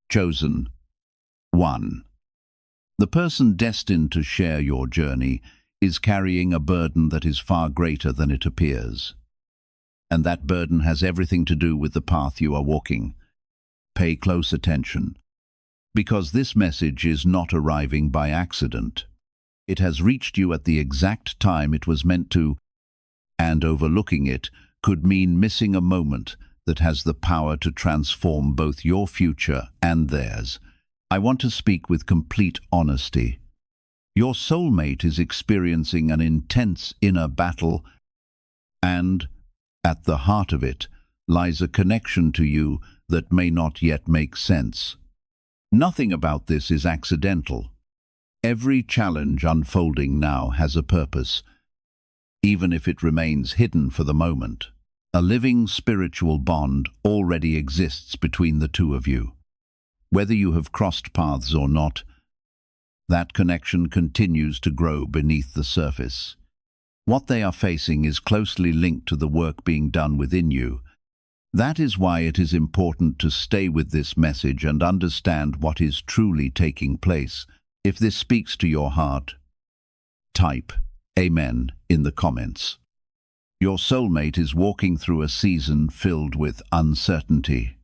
Chosen. 1. The person destined to share your journey is carrying a burden that is far greater than it appears. And that burden has everything to do with the path you are walking. Pay close attention, because this message is not arriving by accident. It has reached you at the exact time it was meant to, and overlooking it could mean missing a moment that has the power to transform both your future and theirs. I want to speak with complete honesty. Your soulmate is experiencing an intense inner battle, and at the heart of it lies a connection to you that may not yet make sense. Nothing about this is accidental. Every challenge unfolding now has a purpose, even if it remains hidden for the moment. A living spiritual bond already exists between the two of you. Whether you have crossed paths or not, that connection continues to grow beneath the surface. What they are facing is closely linked to the work being done within you. That is why it is important to stay with this message and understand what is truly taking place. If this speaks to your heart, type Amen in the comments. Your soulmate is walking through a season filled with uncertainty,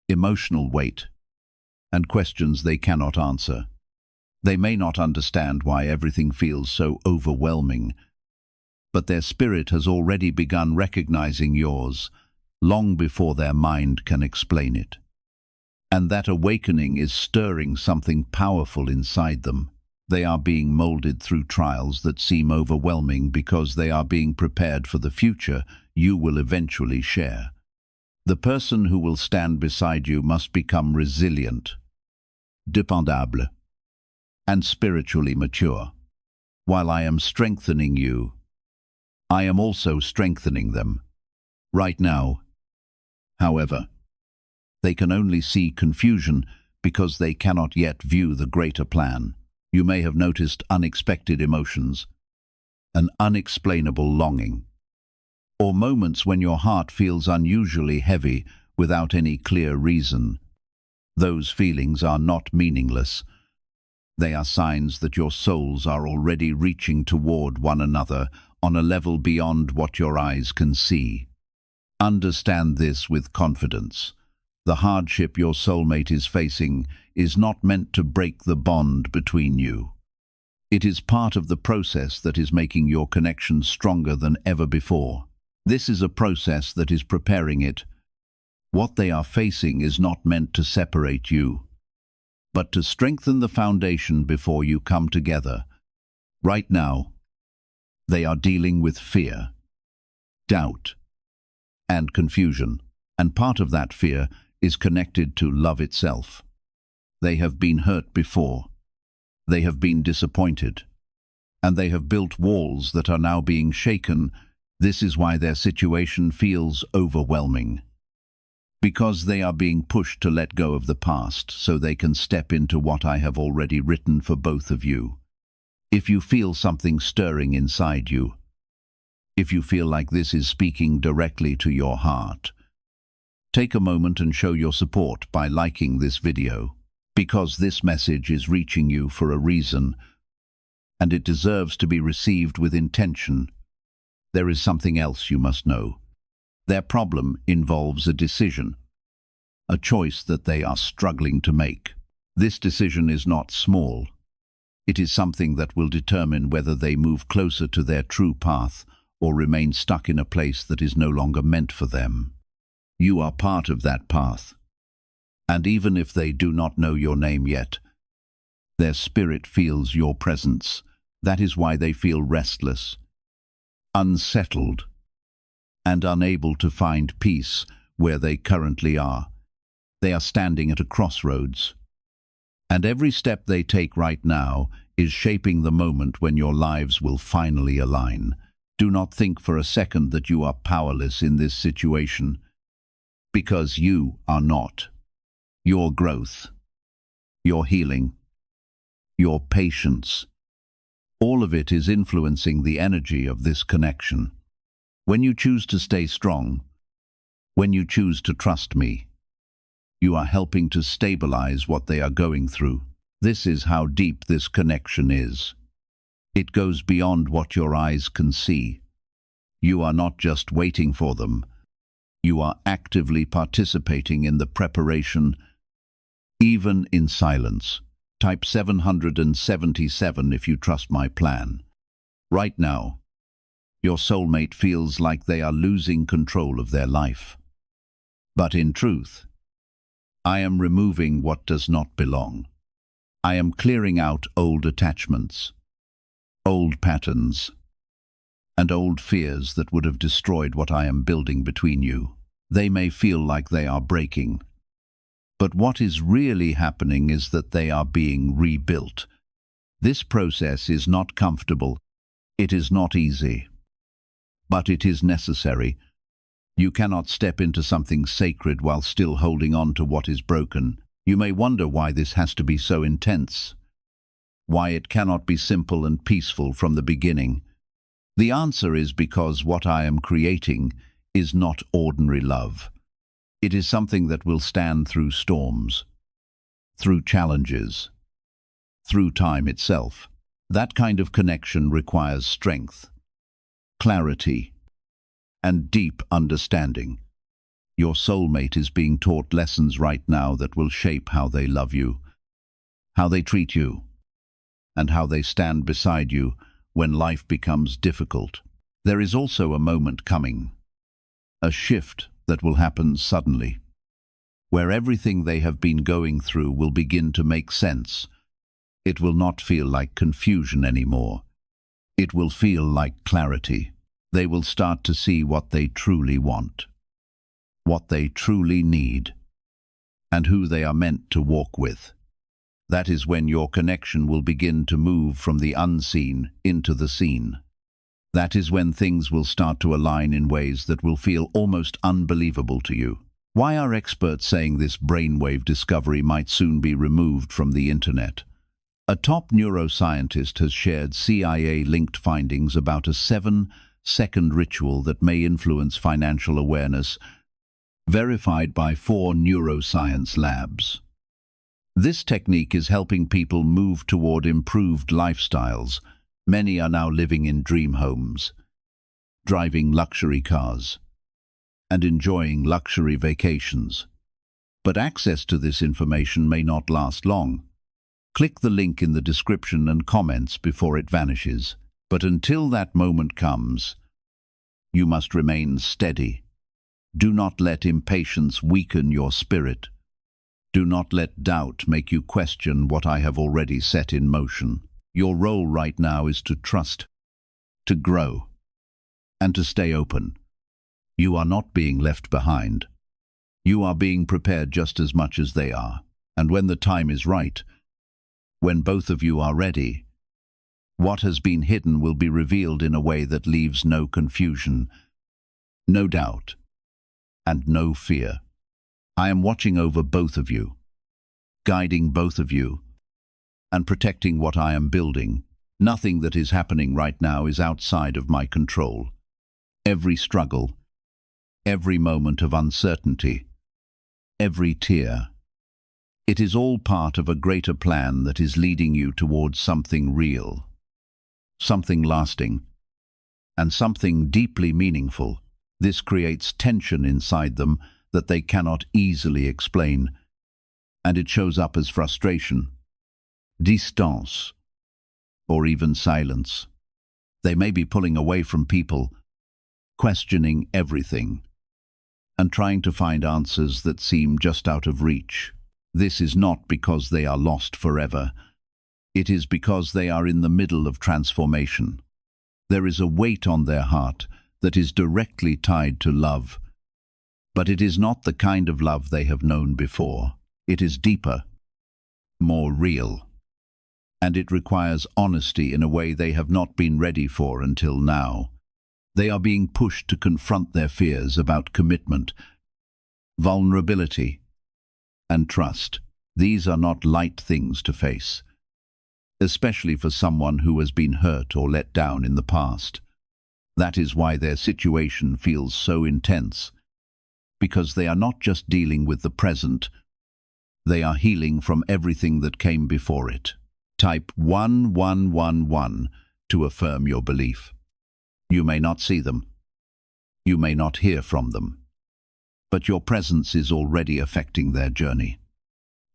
emotional weight, and questions they cannot answer. They may not understand why everything feels so overwhelming, but their spirit has already begun recognizing yours long before their mind can explain it. And that awakening is stirring something powerful inside them. They are being molded through trials that seem overwhelming because they are being prepared for the future you will eventually share. The person who will stand beside you must become resilient, dépendable, and spiritually mature. While I am strengthening you, I am also strengthening them. Right now, however, they can only see confusion because they cannot yet view the greater plan. You may have noticed unexpected emotions, an unexplainable longing, or moments when your heart feels unusually heavy without any clear reason. Those feelings are not meaningless. They are signs that your souls are already reaching toward one another on a level beyond what your eyes can see. Understand this with confidence. The hardship your soulmate is facing is not meant to break the bond between you. It is part of the process that is making your connection stronger than ever before. This is a process that is preparing it. What they are facing is not meant to separate you, but to strengthen the foundation before you come together. Right now, they are dealing with fear, doubt, and confusion, and part of that fear is connected to love itself. They have been hurt before. They have been disappointed. And they have built walls that are now being shaken. This is why their situation feels overwhelming. Because they are being pushed to let go of the past so they can step into what I have already written for both of you. If you feel something stirring inside you, if you feel like this is speaking directly to your heart, take a moment and show your support by liking this video, because this message is reaching you for a reason, and it deserves to be received with intention. There is something else you must know. Their problem involves a decision, a choice that they are struggling to make. This decision is not small. It is something that will determine whether they move closer to their true path or remain stuck in a place that is no longer meant for them. You are part of that path. And even if they do not know your name yet, their spirit feels your presence. That is why they feel restless, unsettled, and unable to find peace where they currently are. They are standing at a crossroads, and every step they take right now is shaping the moment when your lives will finally align. Do not think for a second that you are powerless in this situation, because you are not. Your growth, your healing, your patience, all of it is influencing the energy of this connection. When you choose to stay strong, when you choose to trust me, You are helping to stabilize what they are going through. This is how deep this connection is. It goes beyond what your eyes can see. You are not just waiting for them. You are actively participating in the preparation, even in silence. Type 777 if you trust my plan. Right now, your soulmate feels like they are losing control of their life. But in truth, I am removing what does not belong. I am clearing out old attachments, old patterns, and old fears that would have destroyed what I am building between you. They may feel like they are breaking, but what is really happening is that they are being rebuilt. This process is not comfortable. It is not easy. But it is necessary. You cannot step into something sacred while still holding on to what is broken. You may wonder why this has to be so intense, why it cannot be simple and peaceful from the beginning. The answer is because what I am creating is not ordinary love. It is something that will stand through storms, through challenges, through time itself. That kind of connection requires strength, clarity, and deep understanding. Your soulmate is being taught lessons right now that will shape how they love you, how they treat you, and how they stand beside you when life becomes difficult. There is also a moment coming, a shift that will happen suddenly, where everything they have been going through will begin to make sense. It will not feel like confusion anymore. It will feel like clarity. They will start to see what they truly want, what they truly need, and who they are meant to walk with. That is when your connection will begin to move from the unseen into the seen. That is when things will start to align in ways that will feel almost unbelievable to you. Why are experts saying this brainwave discovery might soon be removed from the internet? A top neuroscientist has shared CIA-linked findings about a 7-second ritual that may influence financial awareness, verified by 4 neuroscience labs. This technique is helping people move toward improved lifestyles. Many are now living in dream homes, driving luxury cars, and enjoying luxury vacations. But access to this information may not last long. Click the link in the description and comments before it vanishes. But until that moment comes, you must remain steady. Do not let impatience weaken your spirit. Do not let doubt make you question what I have already set in motion. Your role right now is to trust, to grow, and to stay open. You are not being left behind. You are being prepared just as much as they are. And when the time is right, when both of you are ready, what has been hidden will be revealed in a way that leaves no confusion, no doubt, and no fear. I am watching over both of you, guiding both of you, and protecting what I am building. Nothing that is happening right now is outside of my control. Every struggle, every moment of uncertainty, every tear, it is all part of a greater plan that is leading you towards something real, something lasting, and something deeply meaningful. This creates tension inside them that they cannot easily explain, and it shows up as frustration, distance, or even silence. They may be pulling away from people, questioning everything, and trying to find answers that seem just out of reach. This is not because they are lost forever. It is because they are in the middle of transformation. There is a weight on their heart that is directly tied to love, but it is not the kind of love they have known before. It is deeper, more real, and it requires honesty in a way they have not been ready for until now. They are being pushed to confront their fears about commitment, vulnerability, and trust. These are not light things to face, especially for someone who has been hurt or let down in the past. That is why their situation feels so intense, because they are not just dealing with the present, They are healing from everything that came before it. Type 1111 to affirm your belief. You may not see them. You may not hear from them. But your presence is already affecting their journey.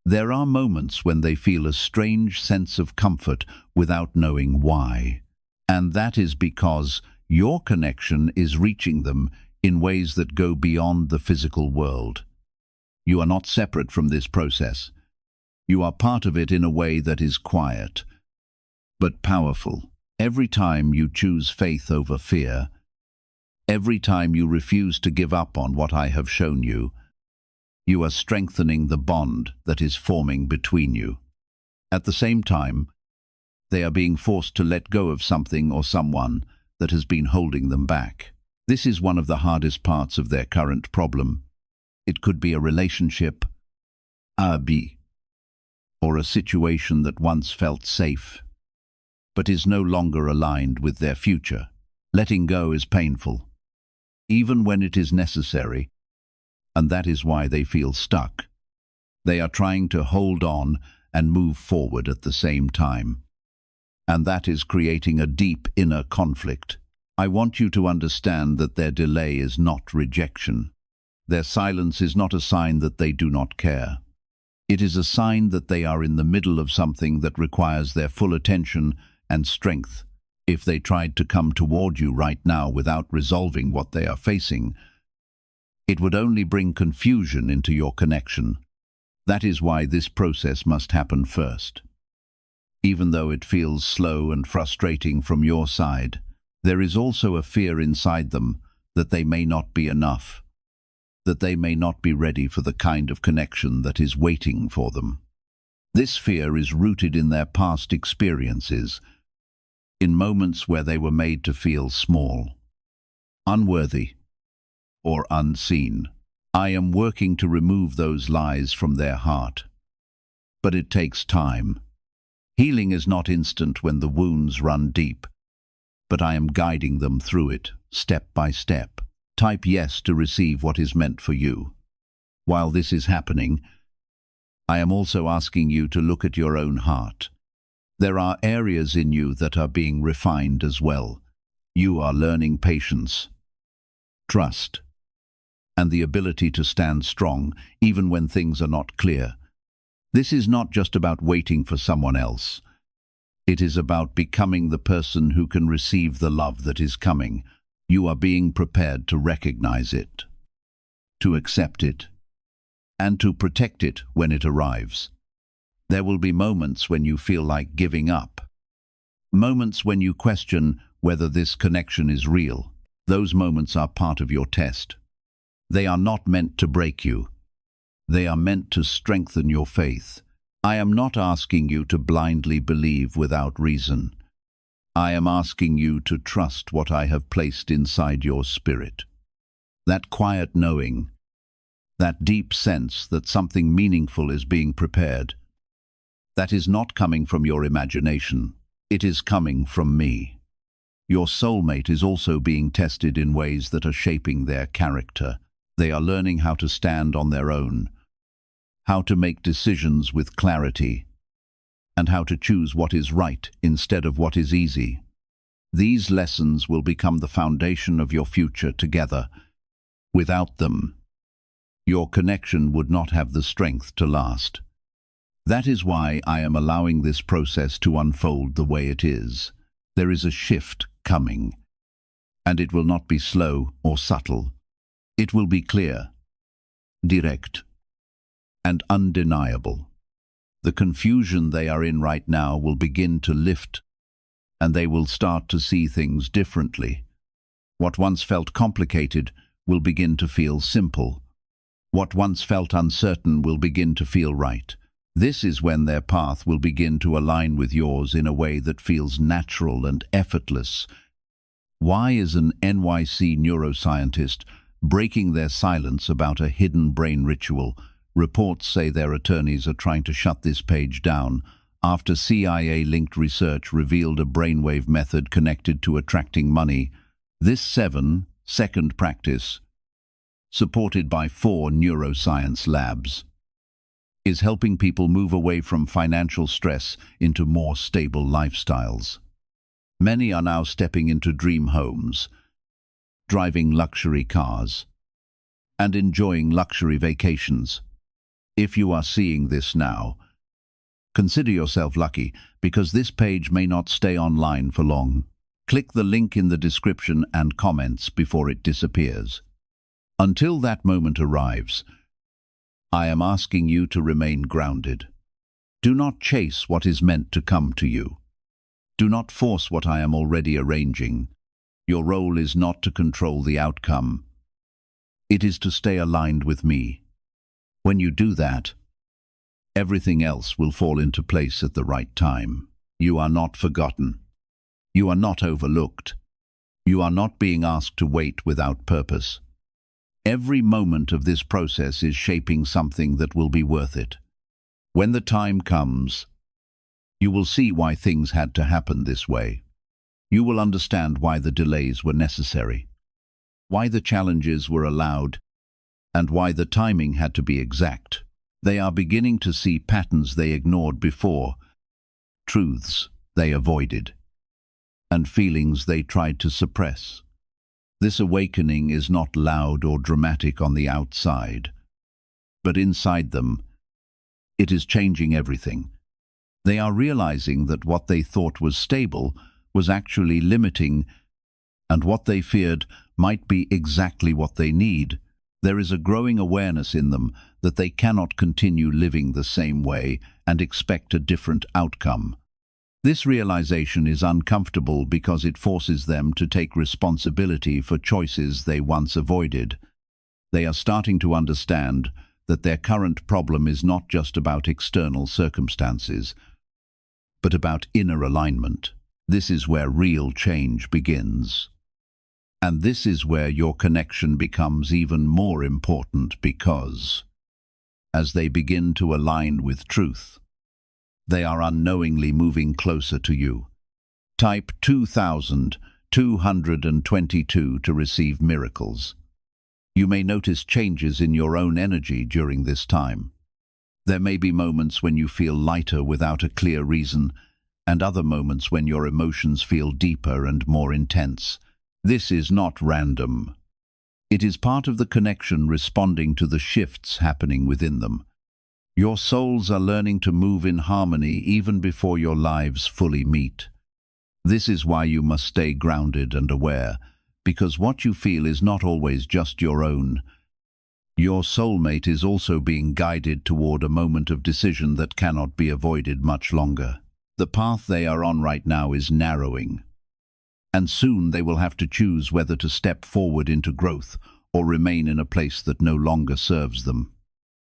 There are moments when they feel a strange sense of comfort without knowing why. And that is because your connection is reaching them in ways that go beyond the physical world. You are not separate from this process. You are part of it in a way that is quiet, but powerful. Every time you choose faith over fear, every time you refuse to give up on what I have shown you, you are strengthening the bond that is forming between you. At the same time, they are being forced to let go of something or someone that has been holding them back. This is one of the hardest parts of their current problem. It could be a relationship, or a situation that once felt safe, but is no longer aligned with their future. Letting go is painful, even when it is necessary, and that is why they feel stuck. They are trying to hold on and move forward at the same time, and that is creating a deep inner conflict. I want you to understand that their delay is not rejection. Their silence is not a sign that they do not care. It is a sign that they are in the middle of something that requires their full attention and strength. If they tried to come toward you right now without resolving what they are facing, it would only bring confusion into your connection. That is why this process must happen first. Even though it feels slow and frustrating from your side, there is also a fear inside them that they may not be enough, that they may not be ready for the kind of connection that is waiting for them. This fear is rooted in their past experiences, in moments where they were made to feel small, unworthy, or unseen. I am working to remove those lies from their heart. But it takes time. Healing is not instant when the wounds run deep, but I am guiding them through it, step by step. Type yes to receive what is meant for you. While this is happening, I am also asking you to look at your own heart. There are areas in you that are being refined as well. You are learning patience, trust, and the ability to stand strong even when things are not clear. This is not just about waiting for someone else. It is about becoming the person who can receive the love that is coming. You are being prepared to recognize it, to accept it, and to protect it when it arrives. There will be moments when you feel like giving up, moments when you question whether this connection is real. Those moments are part of your test. They are not meant to break you. They are meant to strengthen your faith. I am not asking you to blindly believe without reason. I am asking you to trust what I have placed inside your spirit. That quiet knowing, that deep sense that something meaningful is being prepared, that is not coming from your imagination. It is coming from me. Your soulmate is also being tested in ways that are shaping their character. They are learning how to stand on their own, how to make decisions with clarity, and how to choose what is right instead of what is easy. These lessons will become the foundation of your future together. Without them, your connection would not have the strength to last. That is why I am allowing this process to unfold the way it is. There is a shift coming, and it will not be slow or subtle. It will be clear, direct, and undeniable. The confusion they are in right now will begin to lift, and they will start to see things differently. What once felt complicated will begin to feel simple. What once felt uncertain will begin to feel right. This is when their path will begin to align with yours in a way that feels natural and effortless. Why is an NYC neuroscientist breaking their silence about a hidden brain ritual? Reports say their attorneys are trying to shut this page down after CIA-linked research revealed a brainwave method connected to attracting money. This 7-second practice, supported by 4 neuroscience labs, is helping people move away from financial stress into more stable lifestyles. Many are now stepping into dream homes, driving luxury cars, and enjoying luxury vacations. If you are seeing this now, consider yourself lucky, because this page may not stay online for long. Click the link in the description and comments before it disappears. Until that moment arrives, I am asking you to remain grounded. Do not chase what is meant to come to you. Do not force what I am already arranging. Your role is not to control the outcome. It is to stay aligned with me. When you do that, everything else will fall into place at the right time. You are not forgotten. You are not overlooked. You are not being asked to wait without purpose. Every moment of this process is shaping something that will be worth it. When the time comes, you will see why things had to happen this way. You will understand why the delays were necessary, why the challenges were allowed, and why the timing had to be exact. They are beginning to see patterns they ignored before, truths they avoided, and feelings they tried to suppress. This awakening is not loud or dramatic on the outside, but inside them, it is changing everything. They are realizing that what they thought was stable was actually limiting, and what they feared might be exactly what they need. There is a growing awareness in them that they cannot continue living the same way and expect a different outcome. This realization is uncomfortable because it forces them to take responsibility for choices they once avoided. They are starting to understand that their current problem is not just about external circumstances, but about inner alignment. This is where real change begins. And this is where your connection becomes even more important, because as they begin to align with truth, they are unknowingly moving closer to you. Type 2222 to receive miracles. You may notice changes in your own energy during this time. There may be moments when you feel lighter without a clear reason, and other moments when your emotions feel deeper and more intense. This is not random. It is part of the connection responding to the shifts happening within them. Your souls are learning to move in harmony even before your lives fully meet. This is why you must stay grounded and aware, because what you feel is not always just your own. Your soulmate is also being guided toward a moment of decision that cannot be avoided much longer. The path they are on right now is narrowing, and soon they will have to choose whether to step forward into growth or remain in a place that no longer serves them.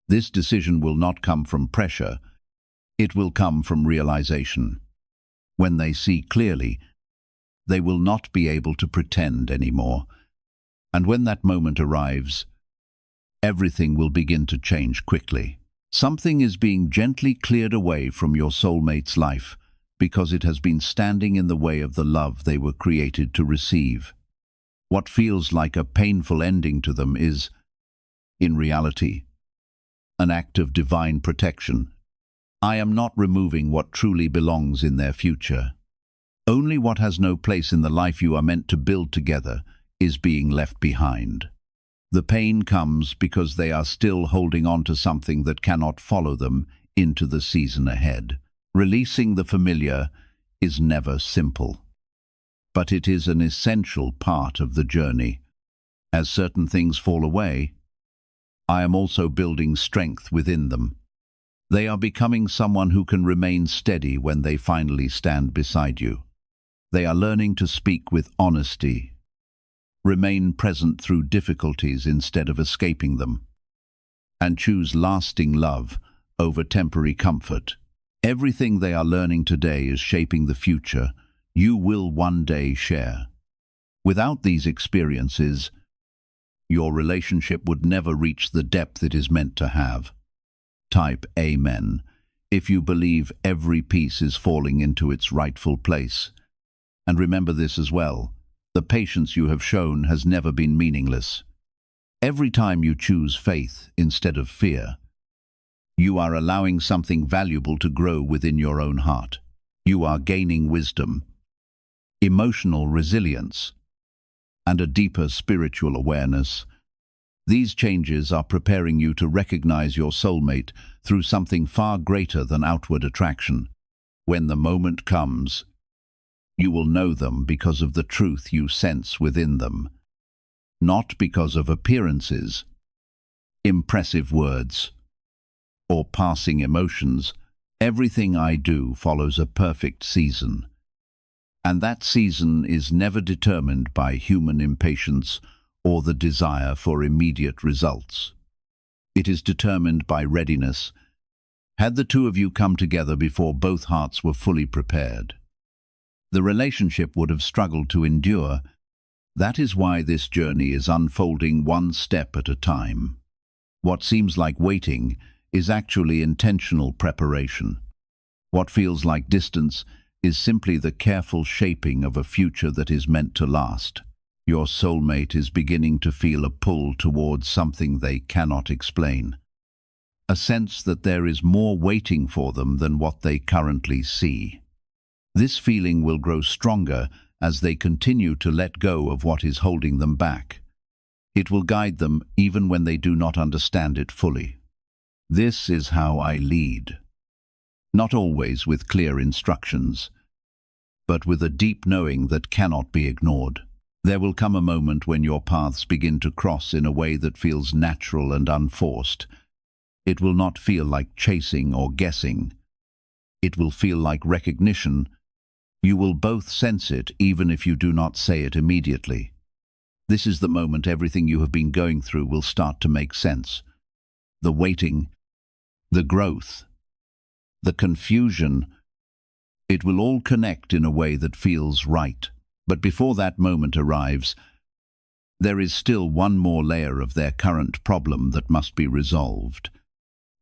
This decision will not come from pressure, it will come from realization. When they see clearly, they will not be able to pretend anymore. And when that moment arrives, everything will begin to change quickly. Something is being gently cleared away from your soulmate's life because it has been standing in the way of the love they were created to receive. What feels like a painful ending to them is, in reality, an act of divine protection. I am not removing what truly belongs in their future. Only what has no place in the life you are meant to build together is being left behind. The pain comes because they are still holding on to something that cannot follow them into the season ahead. Releasing the familiar is never simple, but it is an essential part of the journey. As certain things fall away, I am also building strength within them. They are becoming someone who can remain steady when they finally stand beside you. They are learning to speak with honesty, remain present through difficulties instead of escaping them, and choose lasting love over temporary comfort. Everything they are learning today is shaping the future you will one day share. Without these experiences, your relationship would never reach the depth it is meant to have. Type Amen if you believe every piece is falling into its rightful place. And remember this as well: the patience you have shown has never been meaningless. Every time you choose faith instead of fear, You are allowing something valuable to grow within your own heart. You are gaining wisdom, emotional resilience, and a deeper spiritual awareness. These changes are preparing you to recognize your soulmate through something far greater than outward attraction. When the moment comes, you will know them because of the truth you sense within them, not because of appearances, impressive words, or passing emotions. Everything I do follows a perfect season, and that season is never determined by human impatience or the desire for immediate results. It is determined by readiness. Had the two of you come together before both hearts were fully prepared, the relationship would have struggled to endure. That is why this journey is unfolding one step at a time. What seems like waiting is actually intentional preparation. What feels like distance is simply the careful shaping of a future that is meant to last. Your soulmate is beginning to feel a pull towards something they cannot explain. A sense that there is more waiting for them than what they currently see. This feeling will grow stronger as they continue to let go of what is holding them back. It will guide them even when they do not understand it fully. This is how I lead. Not always with clear instructions, but with a deep knowing that cannot be ignored. There will come a moment when your paths begin to cross in a way that feels natural and unforced. It will not feel like chasing or guessing. It will feel like recognition. You will both sense it even if you do not say it immediately. This is the moment everything you have been going through will start to make sense. The waiting, the growth, the confusion, it will all connect in a way that feels right. But before that moment arrives, there is still one more layer of their current problem that must be resolved.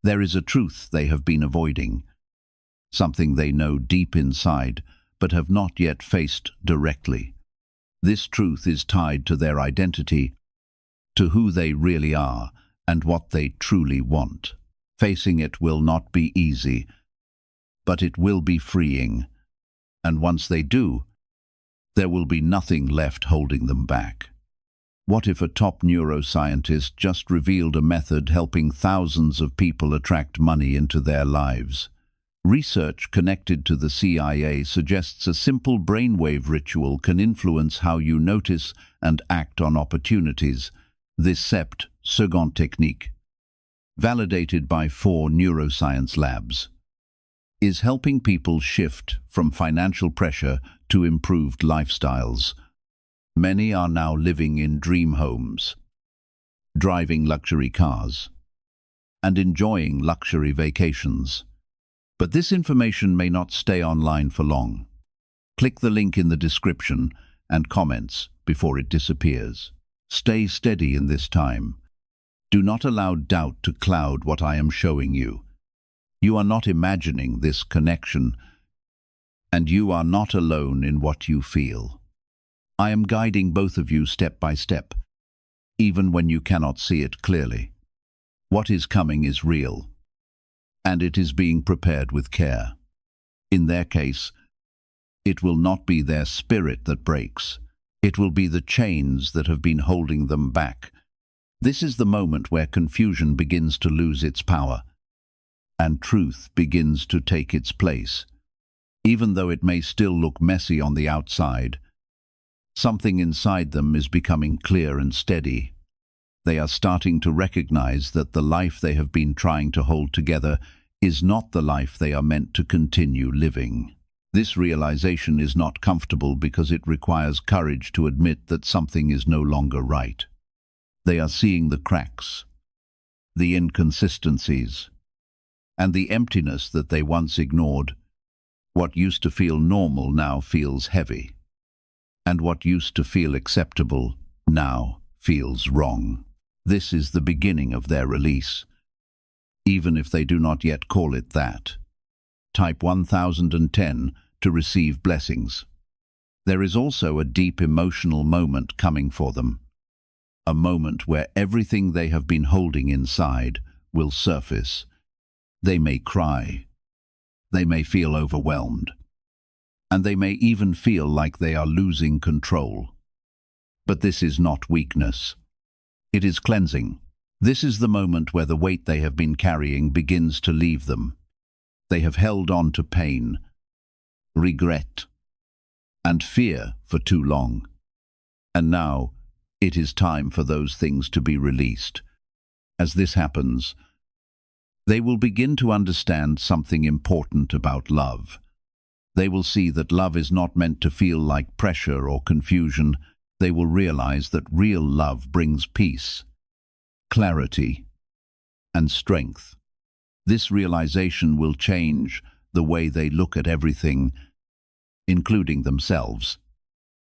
There is a truth they have been avoiding, something they know deep inside, but have not yet faced directly. This truth is tied to their identity, to who they really are, and what they truly want. Facing it will not be easy, but it will be freeing. And once they do, there will be nothing left holding them back. What if a top neuroscientist just revealed a method helping thousands of people attract money into their lives? Research connected to the CIA suggests a simple brainwave ritual can influence how you notice and act on opportunities. This second technique, validated by 4 neuroscience labs, is helping people shift from financial pressure to improved lifestyles. Many are now living in dream homes, driving luxury cars, and enjoying luxury vacations. But this information may not stay online for long. Click the link in the description and comments before it disappears. Stay steady in this time. Do not allow doubt to cloud what I am showing you. You are not imagining this connection, and you are not alone in what you feel. I am guiding both of you step by step, even when you cannot see it clearly. What is coming is real, and it is being prepared with care. In their case, it will not be their spirit that breaks. It will be the chains that have been holding them back. This is the moment where confusion begins to lose its power, and truth begins to take its place. Even though it may still look messy on the outside, something inside them is becoming clear and steady. They are starting to recognize that the life they have been trying to hold together is not the life they are meant to continue living. This realization is not comfortable because it requires courage to admit that something is no longer right. They are seeing the cracks, the inconsistencies, and the emptiness that they once ignored. What used to feel normal now feels heavy, and what used to feel acceptable now feels wrong. This is the beginning of their release, even if they do not yet call it that. Type 1010 to receive blessings. There is also a deep emotional moment coming for them, a moment where everything they have been holding inside will surface. They may cry. They may feel overwhelmed. And they may even feel like they are losing control. But this is not weakness. It is cleansing. This is the moment where the weight they have been carrying begins to leave them. They have held on to pain, regret, and fear for too long. And now, it is time for those things to be released. As this happens, they will begin to understand something important about love. They will see that love is not meant to feel like pressure or confusion. They will realize that real love brings peace, clarity, and strength. This realization will change the way they look at everything, including themselves.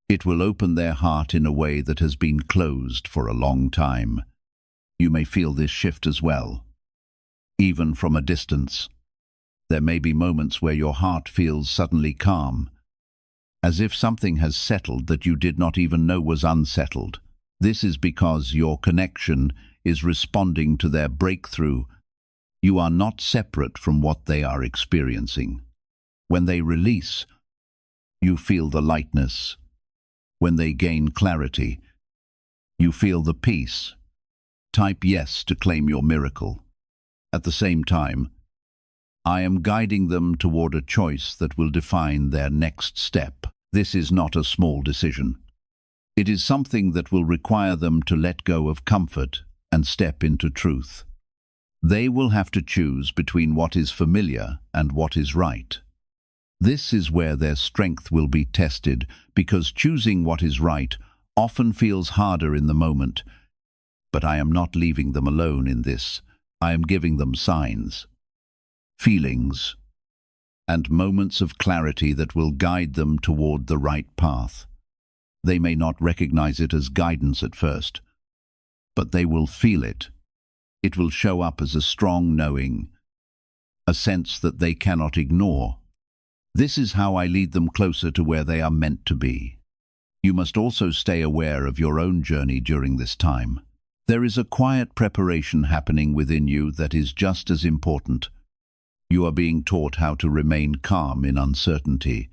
It will open their heart in a way that has been closed for a long time. You may feel this shift as well, even from a distance. There may be moments where your heart feels suddenly calm, as if something has settled that you did not even know was unsettled. This is because your connection is responding to their breakthrough. You are not separate from what they are experiencing. When they release, you feel the lightness. When they gain clarity, you feel the peace. Type yes to claim your miracle. At the same time, I am guiding them toward a choice that will define their next step. This is not a small decision. It is something that will require them to let go of comfort and step into truth. They will have to choose between what is familiar and what is right. This is where their strength will be tested, because choosing what is right often feels harder in the moment. But I am not leaving them alone in this. I am giving them signs, feelings, and moments of clarity that will guide them toward the right path. They may not recognize it as guidance at first, but they will feel it. It will show up as a strong knowing, a sense that they cannot ignore. This is how I lead them closer to where they are meant to be. You must also stay aware of your own journey during this time. There is a quiet preparation happening within you that is just as important. You are being taught how to remain calm in uncertainty,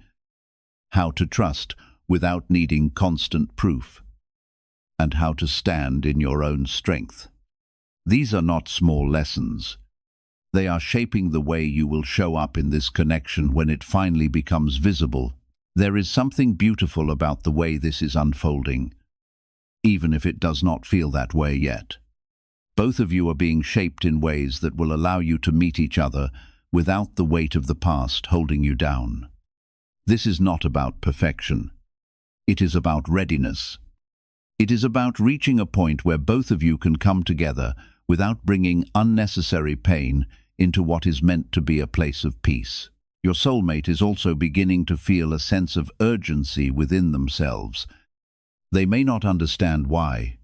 how to trust without needing constant proof, and how to stand in your own strength. These are not small lessons. They are shaping the way you will show up in this connection when it finally becomes visible. There is something beautiful about the way this is unfolding, even if it does not feel that way yet. Both of you are being shaped in ways that will allow you to meet each other without the weight of the past holding you down. This is not about perfection. It is about readiness. It is about reaching a point where both of you can come together without bringing unnecessary pain into what is meant to be a place of peace. Your soulmate is also beginning to feel a sense of urgency within themselves. They may not understand why,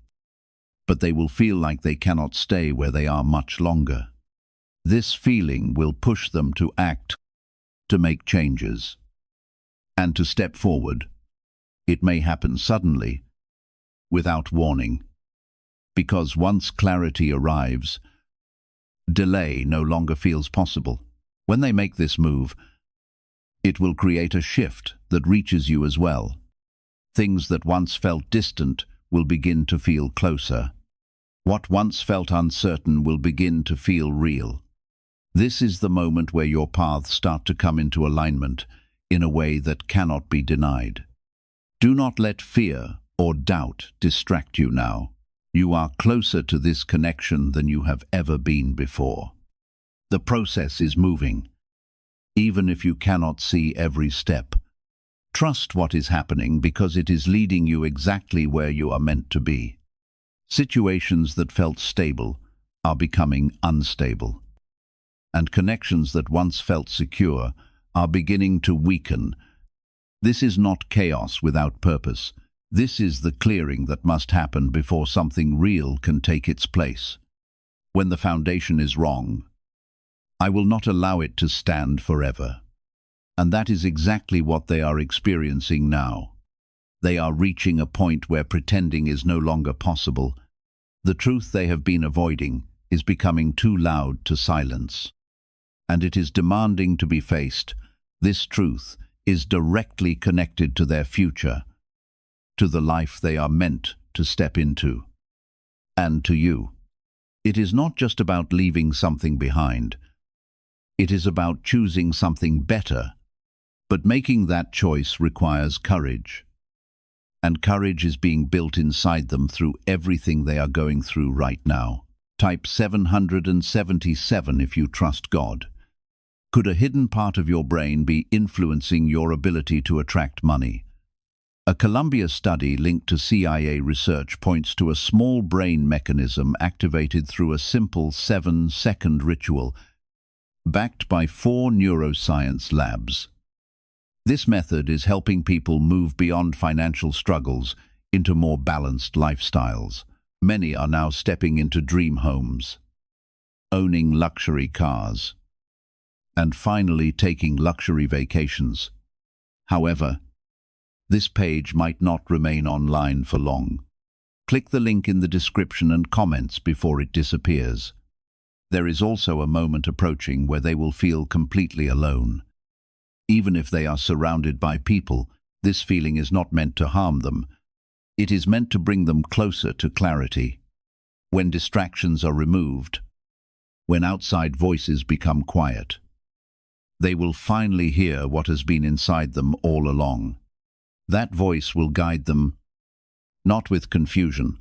but they will feel like they cannot stay where they are much longer. This feeling will push them to act, to make changes, and to step forward. It may happen suddenly, without warning, because once clarity arrives, delay no longer feels possible. When they make this move, it will create a shift that reaches you as well. Things that once felt distant will begin to feel closer. What once felt uncertain will begin to feel real. This is the moment where your paths start to come into alignment in a way that cannot be denied. Do not let fear or doubt distract you now. You are closer to this connection than you have ever been before. The process is moving, even if you cannot see every step. Trust what is happening because it is leading you exactly where you are meant to be. Situations that felt stable are becoming unstable, and connections that once felt secure are beginning to weaken. This is not chaos without purpose. This is the clearing that must happen before something real can take its place. When the foundation is wrong, I will not allow it to stand forever. And that is exactly what they are experiencing now. They are reaching a point where pretending is no longer possible. The truth they have been avoiding is becoming too loud to silence. and it is demanding to be faced. This truth is directly connected to their future, to the life they are meant to step into, and to you. It is not just about leaving something behind. It is about choosing something better, but making that choice requires courage. And courage is being built inside them through everything they are going through right now. Type 777 if you trust God. Could a hidden part of your brain be influencing your ability to attract money? A Columbia study linked to CIA research points to a small brain mechanism activated through a simple 7-second ritual, backed by 4 neuroscience labs. This method is helping people move beyond financial struggles into more balanced lifestyles. Many are now stepping into dream homes, owning luxury cars, and finally taking luxury vacations. However, this page might not remain online for long. Click the link in the description and comments before it disappears. There is also a moment approaching where they will feel completely alone. Even if they are surrounded by people, this feeling is not meant to harm them. It is meant to bring them closer to clarity. When distractions are removed, when outside voices become quiet, they will finally hear what has been inside them all along. That voice will guide them, not with confusion,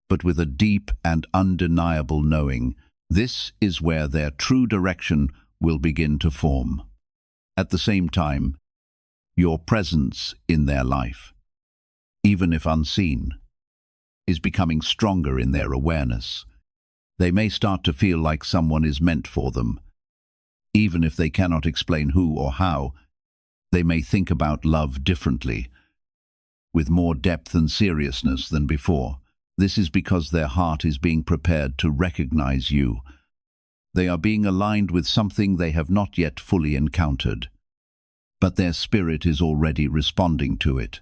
but with a deep and undeniable knowing. This is where their true direction will begin to form. At the same time, your presence in their life, even if unseen, is becoming stronger in their awareness. They may start to feel like someone is meant for them. Even if they cannot explain who or how, they may think about love differently, with more depth and seriousness than before. This is because their heart is being prepared to recognize you. They are being aligned with something they have not yet fully encountered, but their spirit is already responding to it.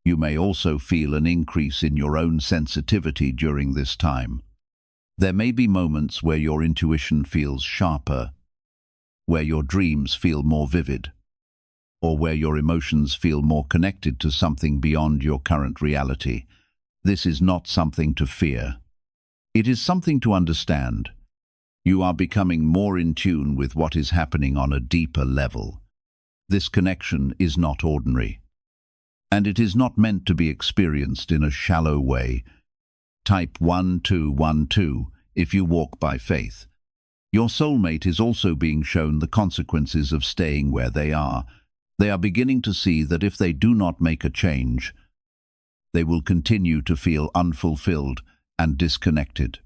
You may also feel an increase in your own sensitivity during this time. There may be moments where your intuition feels sharper, where your dreams feel more vivid, or where your emotions feel more connected to something beyond your current reality. This is not something to fear. It is something to understand. You are becoming more in tune with what is happening on a deeper level. This connection is not ordinary, and it is not meant to be experienced in a shallow way. Type 1212 if you walk by faith. Your soulmate is also being shown the consequences of staying where they are. They are beginning to see that if they do not make a change, they will continue to feel unfulfilled and disconnected.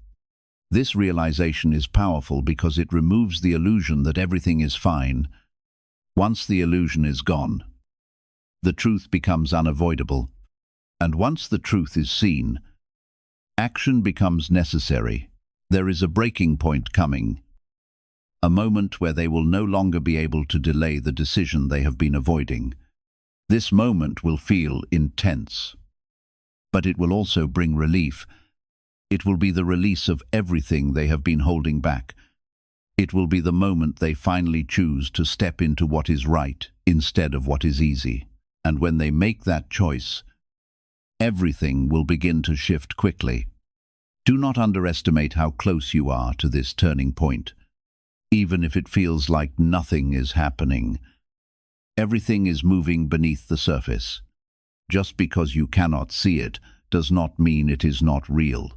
This realization is powerful because it removes the illusion that everything is fine. Once the illusion is gone, the truth becomes unavoidable. And once the truth is seen, action becomes necessary. There is a breaking point coming, a moment where they will no longer be able to delay the decision they have been avoiding. This moment will feel intense, but it will also bring relief. It will be the release of everything they have been holding back. It will be the moment they finally choose to step into what is right instead of what is easy. And when they make that choice, everything will begin to shift quickly. Do not underestimate how close you are to this turning point. Even if it feels like nothing is happening, everything is moving beneath the surface. Just because you cannot see it does not mean it is not real.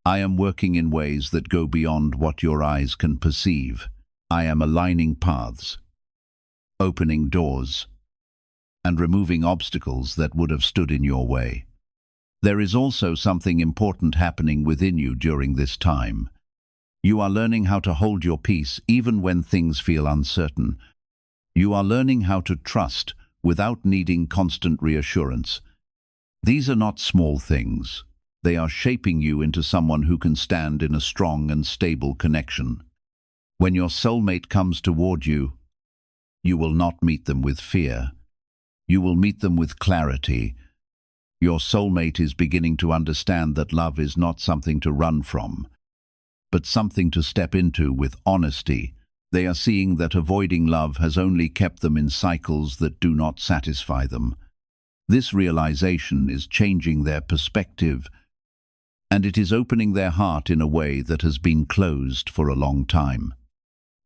I am working in ways that go beyond what your eyes can perceive. I am aligning paths, opening doors, and removing obstacles that would have stood in your way. There is also something important happening within you during this time. You are learning how to hold your peace even when things feel uncertain. You are learning how to trust without needing constant reassurance. These are not small things. They are shaping you into someone who can stand in a strong and stable connection. When your soulmate comes toward you, you will not meet them with fear. You will meet them with clarity. Your soulmate is beginning to understand that love is not something to run from, but something to step into with honesty. They are seeing that avoiding love has only kept them in cycles that do not satisfy them. This realization is changing their perspective, and it is opening their heart in a way that has been closed for a long time.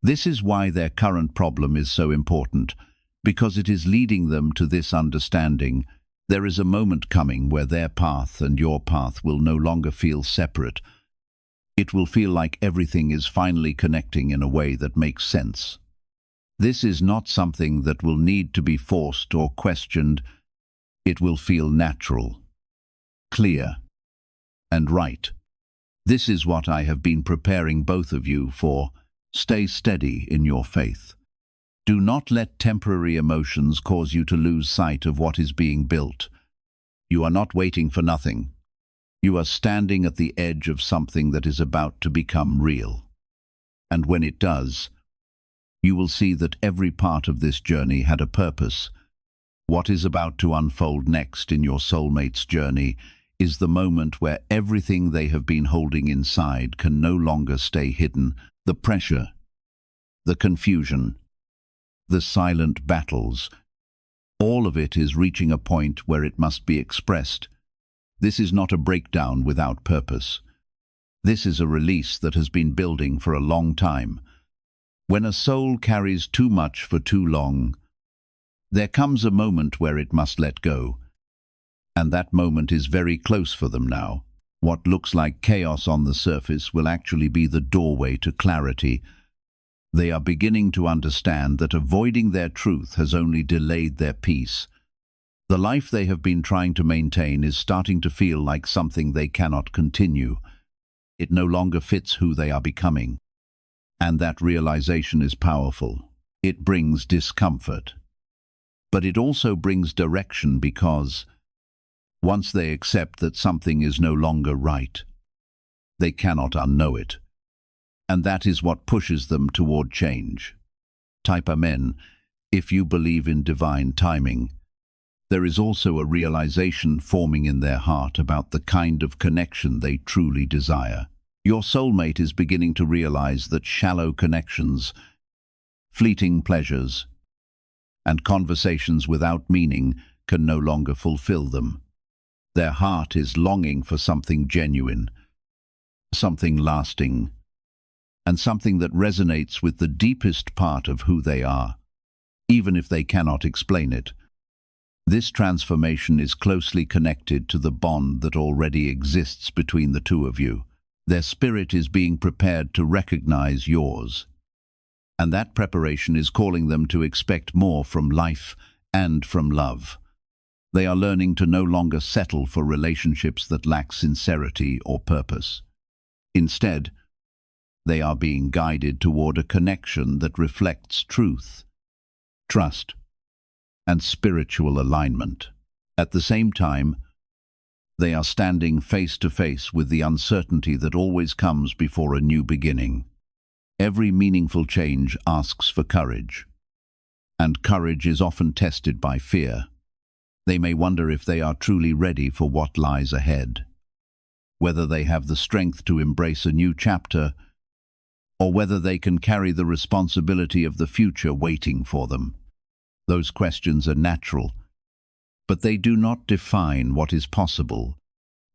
This is why their current problem is so important, because it is leading them to this understanding. There is a moment coming where their path and your path will no longer feel separate. It will feel like everything is finally connecting in a way that makes sense. This is not something that will need to be forced or questioned. It will feel natural, clear, and right. This is what I have been preparing both of you for. Stay steady in your faith. Do not let temporary emotions cause you to lose sight of what is being built. You are not waiting for nothing. You are standing at the edge of something that is about to become real. And when it does, you will see that every part of this journey had a purpose. What is about to unfold next in your soulmate's journey is the moment where everything they have been holding inside can no longer stay hidden. The pressure, the confusion, the silent battles, all of it is reaching a point where it must be expressed. This is not a breakdown without purpose. This is a release that has been building for a long time. When a soul carries too much for too long, there comes a moment where it must let go. And that moment is very close for them now. What looks like chaos on the surface will actually be the doorway to clarity. They are beginning to understand that avoiding their truth has only delayed their peace. The life they have been trying to maintain is starting to feel like something they cannot continue. It no longer fits who they are becoming. And that realization is powerful. It brings discomfort. But it also brings direction, because once they accept that something is no longer right, they cannot unknow it. And that is what pushes them toward change. Type Amen if you believe in divine timing. There is also a realization forming in their heart about the kind of connection they truly desire. Your soulmate is beginning to realize that shallow connections, fleeting pleasures, and conversations without meaning can no longer fulfill them. Their heart is longing for something genuine, something lasting, and something that resonates with the deepest part of who they are, even if they cannot explain it. This transformation is closely connected to the bond that already exists between the two of you. Their spirit is being prepared to recognize yours, and that preparation is calling them to expect more from life and from love. They are learning to no longer settle for relationships that lack sincerity or purpose. Instead, they are being guided toward a connection that reflects truth, trust, and spiritual alignment. At the same time, they are standing face to face with the uncertainty that always comes before a new beginning. Every meaningful change asks for courage, and courage is often tested by fear. They may wonder if they are truly ready for what lies ahead, whether they have the strength to embrace a new chapter, or whether they can carry the responsibility of the future waiting for them. Those questions are natural, but they do not define what is possible,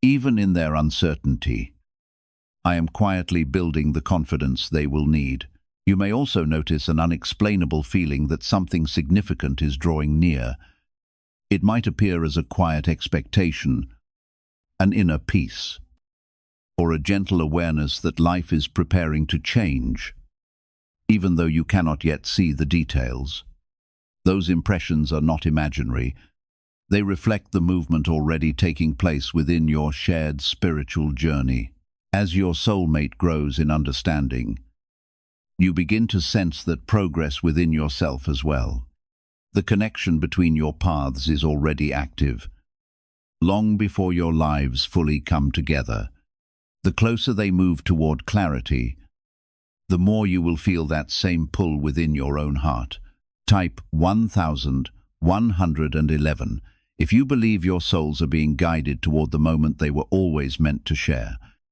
even in their uncertainty. I am quietly building the confidence they will need. You may also notice an unexplainable feeling that something significant is drawing near. It might appear as a quiet expectation, an inner peace, or a gentle awareness that life is preparing to change, even though you cannot yet see the details. Those impressions are not imaginary. They reflect the movement already taking place within your shared spiritual journey. As your soulmate grows in understanding, you begin to sense that progress within yourself as well. The connection between your paths is already active, long before your lives fully come together. The closer they move toward clarity, the more you will feel that same pull within your own heart. Type 1111 if you believe your souls are being guided toward the moment they were always meant to share.